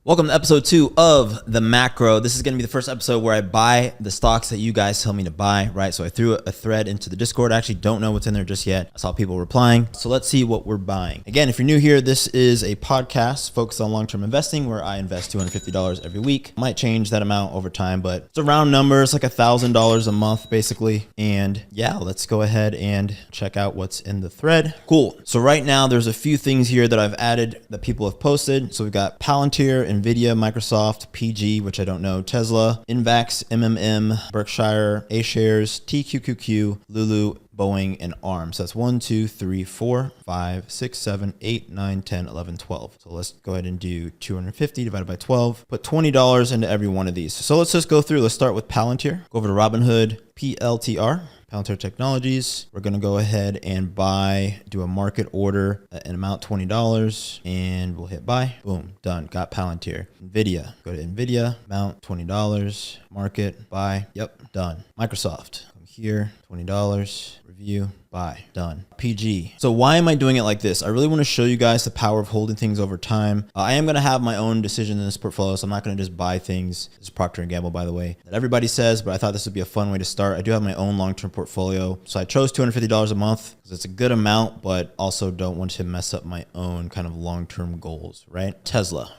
Welcome to episode 2 of The Macro. This is going to be the first episode where I buy the stocks that you guys tell me to buy, right? So I threw a thread into the Discord. I actually don't know what's in there just yet. I saw people replying. So let's see what we're buying. Again, if you're new here, this is a podcast focused on long-term investing where I invest $250 every week. Might change that amount over time, but it's a round number. It's like $1,000 a month, basically. And yeah, let's go ahead and check out what's in the thread. Cool. So right now, there's a few things here that I've added that people have posted. So we've got Palantir, NVIDIA, Microsoft, PG, which I don't know, Tesla, Invax, MMM, Berkshire, A shares, TQQQ, Lulu, Boeing, and ARM. So that's 1, 2, 3, 4, 5, 6, 7, 8, 9, 10, 11, 12. So let's go ahead and do 250 divided by 12. Put $20 into every one of these. So let's just go through. Let's start with Palantir. Go over to Robinhood, PLTR. Palantir Technologies. We're going to go ahead and do a market order at an amount $20 and we'll hit buy. Boom, done. Got Palantir. NVIDIA. Go to NVIDIA, amount $20, market, buy. Yep, done. Microsoft. Come here, $20, review, buy, done. PG. So why am I doing it like this? I really want to show you guys the power of holding things over time. I am going to have my own decision in this portfolio, so I'm not going to just buy things. This is Procter & Gamble, by the way, that everybody says, but I thought this would be a fun way to start. I do have my own long-term portfolio. So I chose $250 a month because it's a good amount, but also don't want to mess up my own kind of long-term goals, right? Tesla.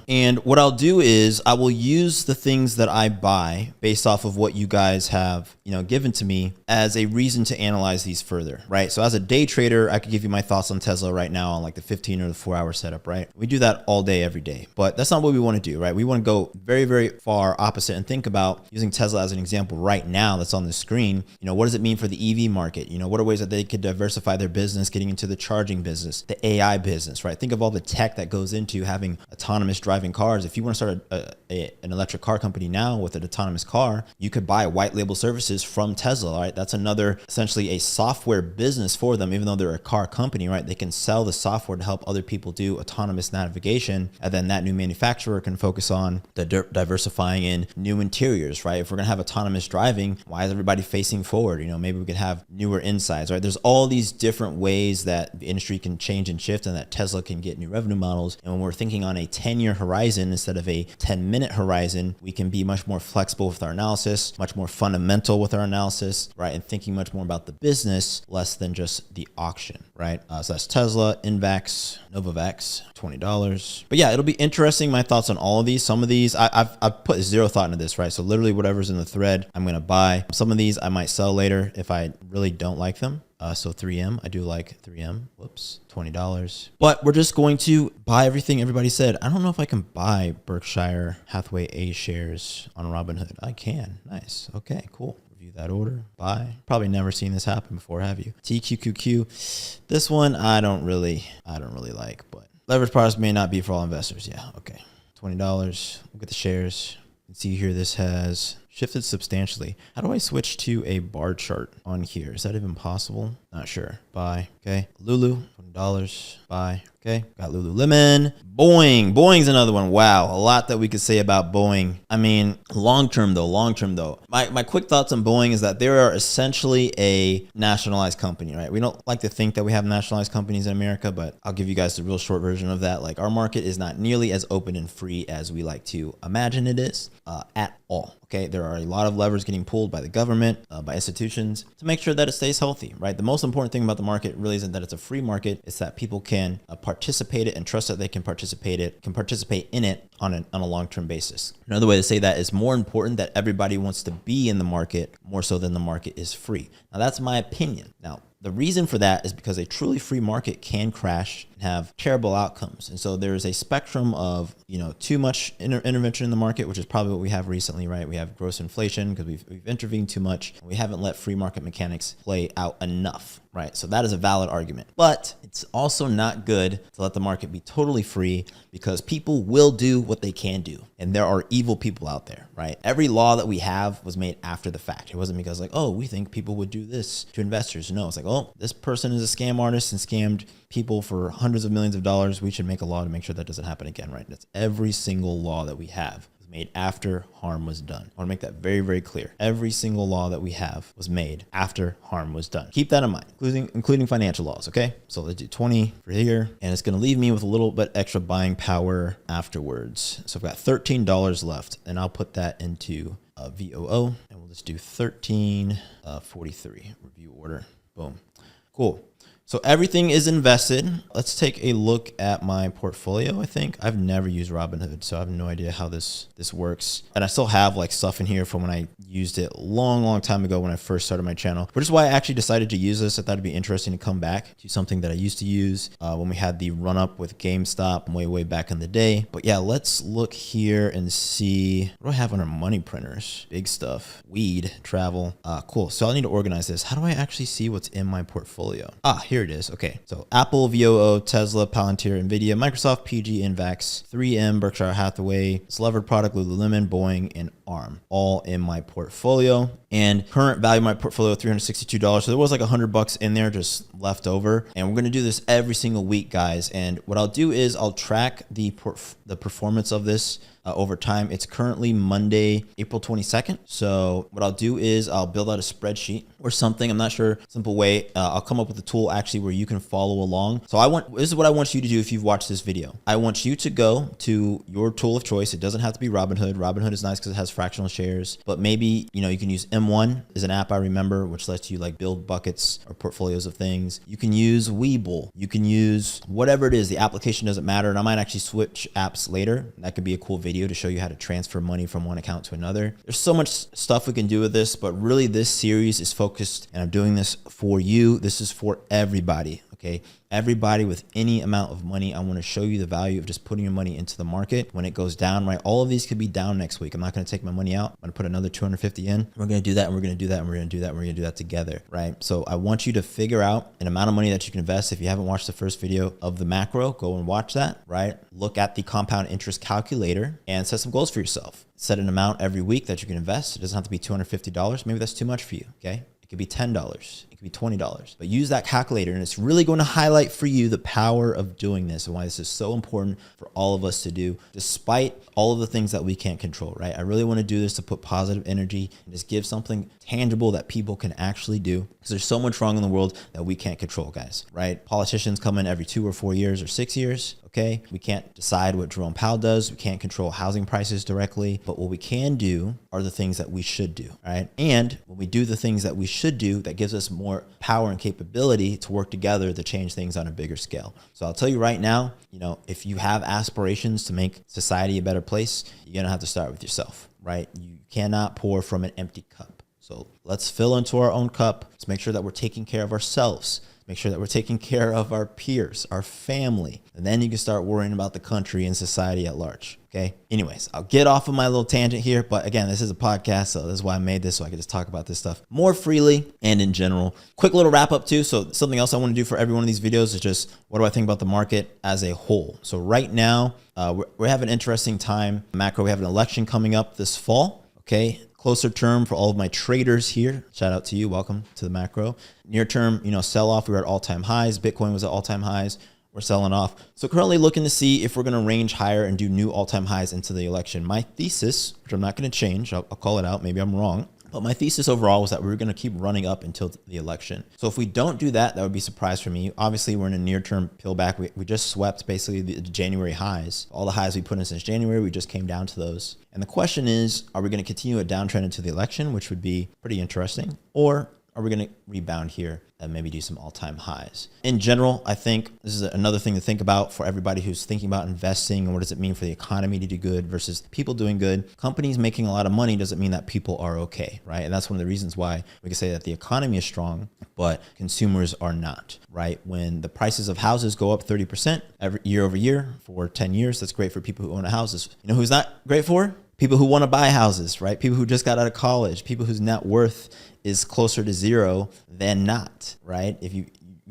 And what I'll do is I will use the things that I buy based off of what you guys have, given to me as a reason to analyze these further, right? So as a day trader, I could give you my thoughts on Tesla right now on like the 15 or the 4-hour setup, right? We do that all day, every day, but that's not what we want to do, right? We want to go very, very far opposite and think about using Tesla as an example right now that's on the screen. What does it mean for the EV market? What are ways that they could diversify their business, getting into the charging business, the AI business, right? Think of all the tech that goes into having autonomous driving cars. If you want to start an electric car company now with an autonomous car, you could buy white label services from Tesla, right? That's another, essentially a software business for them. Even though they're a car company, right? They can sell the software to help other people do autonomous navigation. And then that new manufacturer can focus on the diversifying in new interiors, right? If we're going to have autonomous driving, why is everybody facing forward? Maybe we could have newer insides, right? There's all these different ways that the industry can change and shift and that Tesla can get new revenue models. And when we're thinking on a 10-year horizon instead of a 10-minute horizon, we can be much more flexible with our analysis, much more fundamental with our analysis, right? And thinking much more about the business, less than just the auction, right? So that's Tesla, Invax, Novavax, $20. But yeah, it'll be interesting. My thoughts on all of these. Some of these, I've put zero thought into this, right? So literally whatever's in the thread, I'm going to buy. Some of these I might sell later if I really don't like them. So 3M, I do like 3M. Whoops, $20. But we're just going to buy everything everybody said. I don't know if I can buy Berkshire Hathaway A shares on Robinhood. I can. Nice. Okay, cool. Review that order. Buy. Probably never seen this happen before, have you? TQQQ. This one I don't really like, but leverage products may not be for all investors. Yeah, okay. $20. Look at the shares. You can see here this has shifted substantially. How do I switch to a bar chart on here? Is that even possible? Not sure. Buy. Okay. Lulu, $20. Buy. Okay. Got Lululemon. Boeing's another one. Wow. A lot that we could say about Boeing. I mean, long-term though. My quick thoughts on Boeing is that they are essentially a nationalized company, right? We don't like to think that we have nationalized companies in America, but I'll give you guys the real short version of that. Like, our market is not nearly as open and free as we like to imagine it is at all. Okay. There are a lot of levers getting pulled by the government, by institutions to make sure that it stays healthy, right? The most important thing about the market really isn't that it's a free market. It's that people can participate it and trust that they can participate in it on a long-term basis. Another way to say that is more important that everybody wants to be in the market more so than the market is free. Now that's my opinion. Now, the reason for that is because a truly free market can crash and have terrible outcomes. And so there's a spectrum of, too much intervention in the market, which is probably what we have recently, right? We have gross inflation because we've intervened too much. And we haven't let free market mechanics play out enough, right? So that is a valid argument. But it's also not good to let the market be totally free because people will do what they can do. And there are evil people out there, right? Every law that we have was made after the fact. It wasn't because we think people would do this to investors. No, it's this person is a scam artist and scammed people for hundreds of millions of dollars. We should make a law to make sure that doesn't happen again, right? That's every single law that we have made after harm was done. I want to make that very, very clear. Every single law that we have was made after harm was done. Keep that in mind, including financial laws, okay? So let's do 20 for here, and it's going to leave me with a little bit extra buying power afterwards. So I've got $13 left, and I'll put that into VOO, and we'll just do 13.43 review order. Boom. Cool. So everything is invested. Let's take a look at my portfolio. I think I've never used Robinhood, so I have no idea how this works. And I still have like stuff in here from when I used it long time ago when I first started my channel, which is why I actually decided to use this. I thought it'd be interesting to come back to something that I used to use when we had the run up with GameStop way back in the day. But yeah, let's look here and see what do I have under money printers. Big stuff, weed, travel. Cool. So I need to organize this. How do I actually see what's in my portfolio? Here it is. Okay. So Apple, VOO, Tesla, Palantir, Nvidia, Microsoft, PG, Invax, 3M, Berkshire Hathaway, Levered Product, Lululemon, Boeing, and ARM, all in my portfolio. And current value of my portfolio, $362. So there was like $100 in there just left over. And we're going to do this every single week, guys. And what I'll do is I'll track the performance of this over time. It's currently Monday, April 22nd. So what I'll do is I'll build out a spreadsheet or something. I'm not sure, simple way. I'll come up with a tool actually where you can follow along. So this is what I want you to do if you've watched this video. I want you to go to your tool of choice. It doesn't have to be Robinhood. Robinhood is nice because it has fractional shares, but maybe, you can use M1 is an app I remember, which lets you like build buckets or portfolios of things. You can use Webull. You can use whatever it is. The application doesn't matter. And I might actually switch apps later. That could be a cool video to show you how to transfer money from one account to another. There's so much stuff we can do with this, but really this series is focused, and I'm doing this for you. This is for everybody. Okay. Everybody with any amount of money. I want to show you the value of just putting your money into the market when it goes down, right? All of these could be down next week. I'm not going to take my money out. I'm going to put another 250 in. We're going to do that, and we're going to do that, and we're going to do that, and we're going to do that together, right? So I want you to figure out an amount of money that you can invest. If you haven't watched the first video of the macro, go and watch that, right? Look at the compound interest calculator and set some goals for yourself. Set an amount every week that you can invest. It doesn't have to be $250. Maybe that's too much for you, okay? It could be $10. It could be $20. But use that calculator, and it's really going to highlight for you the power of doing this and why this is so important for all of us to do, despite all of the things that we can't control, right? I really want to do this to put positive energy and just give something tangible that people can actually do, because there's so much wrong in the world that we can't control, guys, right? Politicians come in every 2 or 4 years or 6 years. Okay, we can't decide what Jerome Powell does. We can't control housing prices directly, but what we can do are the things that we should do, right? And when we do the things that we should do, that gives us more power and capability to work together to change things on a bigger scale. So I'll tell you right now, if you have aspirations to make society a better place, you're gonna have to start with yourself, right? You cannot pour from an empty cup. So let's fill into our own cup. Let's make sure that we're taking care of ourselves. Make sure that we're taking care of our peers, our family, and then you can start worrying about the country and society at large. Okay. Anyways, I'll get off of my little tangent here, but again, this is a podcast, so this is why I made this, so I can just talk about this stuff more freely and in general. Quick little wrap up too. So something else I want to do for every one of these videos is just, what do I think about the market as a whole? So right now, we have an interesting time. Macro, we have an election coming up this fall. Okay. Closer term for all of my traders here. Shout out to you. Welcome to the macro. Near term, sell off. We were at all-time highs. Bitcoin was at all-time highs. We're selling off. So currently looking to see if we're going to range higher and do new all-time highs into the election. My thesis, which I'm not going to change, I'll call it out. Maybe I'm wrong. But my thesis overall was that we were going to keep running up until the election. So if we don't do that, that would be a surprise for me. Obviously, we're in a near-term pullback. We just swept basically the January highs. All the highs we put in since January, we just came down to those. And the question is, are we going to continue a downtrend into the election, which would be pretty interesting, or are we going to rebound here and maybe do some all-time highs? In general, I think this is another thing to think about for everybody who's thinking about investing and what does it mean for the economy to do good versus people doing good. Companies making a lot of money doesn't mean that people are okay, right? And that's one of the reasons why we can say that the economy is strong, but consumers are not, right? When the prices of houses go up 30% every year over year for 10 years, that's great for people who own houses. You know who's not great for? People who want to buy houses, right? People who just got out of college, people whose net worth is closer to zero than not, right? If you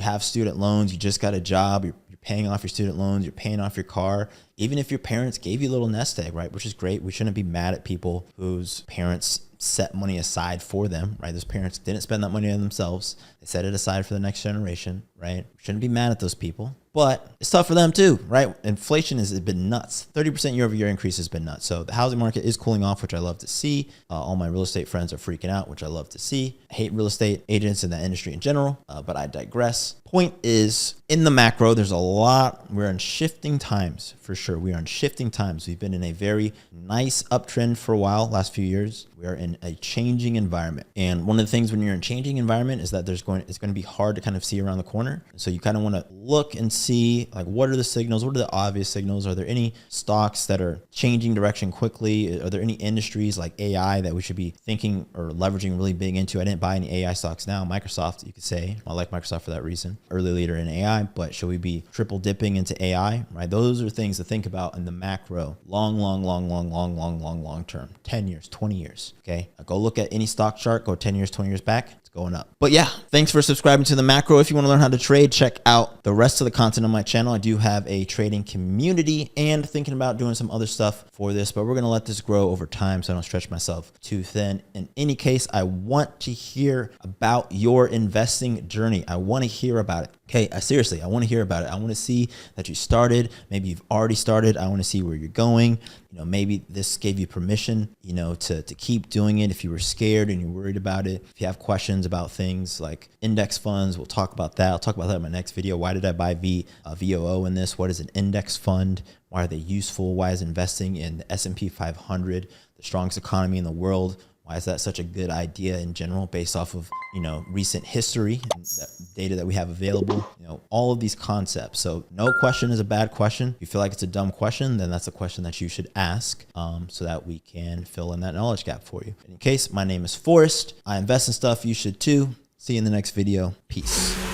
have student loans, you just got a job, you're paying off your student loans, you're paying off your car. Even if your parents gave you a little nest egg, right? Which is great. We shouldn't be mad at people whose parents set money aside for them, right? Those parents didn't spend that money on themselves. They set it aside for the next generation, right? Shouldn't be mad at those people, but it's tough for them too, right? Inflation has been nuts. 30% year over year increase has been nuts. So the housing market is cooling off, which I love to see. All my real estate friends are freaking out, which I love to see. I hate real estate agents in the industry in general, but I digress. Point is, in the macro, there's a lot. We're in shifting times for sure. We are in shifting times. We've been in a very nice uptrend for a while, last few years. We are in a changing environment. And one of the things when you're in a changing environment is that it's going to be hard to kind of see around the corner. So you kind of want to look and see, like, what are the signals? What are the obvious signals? Are there any stocks that are changing direction quickly? Are there any industries like AI that we should be thinking or leveraging really big into? I didn't buy any AI stocks now. Microsoft, you could say. I like Microsoft for that reason. Early leader in AI, but should we be triple dipping into AI, right? Those are things to think about in the macro, long term, 10 years, 20 years. Okay. Go look at any stock chart, go 10 years, 20 years back. Going up. But yeah, thanks for subscribing to the macro. If you want to learn how to trade, check out the rest of the content on my channel. I do have a trading community and thinking about doing some other stuff for this, but we're going to let this grow over time so I don't stretch myself too thin. In any case, I want to hear about your investing journey. I want to hear about it. Okay, seriously, I want to hear about it. I want to see that you started. Maybe you've already started. I want to see where you're going. Maybe this gave you permission, to keep doing it if you were scared and you're worried about it. If you have questions about things like index funds, we'll talk about that. I'll talk about that in my next video. Why did I buy VOO in this? What is an index fund? Why are they useful? Why is investing in the S&P 500, the strongest economy in the world? Why is that such a good idea in general based off of, recent history and that data that we have available, all of these concepts. So no question is a bad question. If you feel like it's a dumb question, then that's a question that you should ask so that we can fill in that knowledge gap for you. In any case, my name is Forrest. I invest in stuff. You should too. See you in the next video. Peace.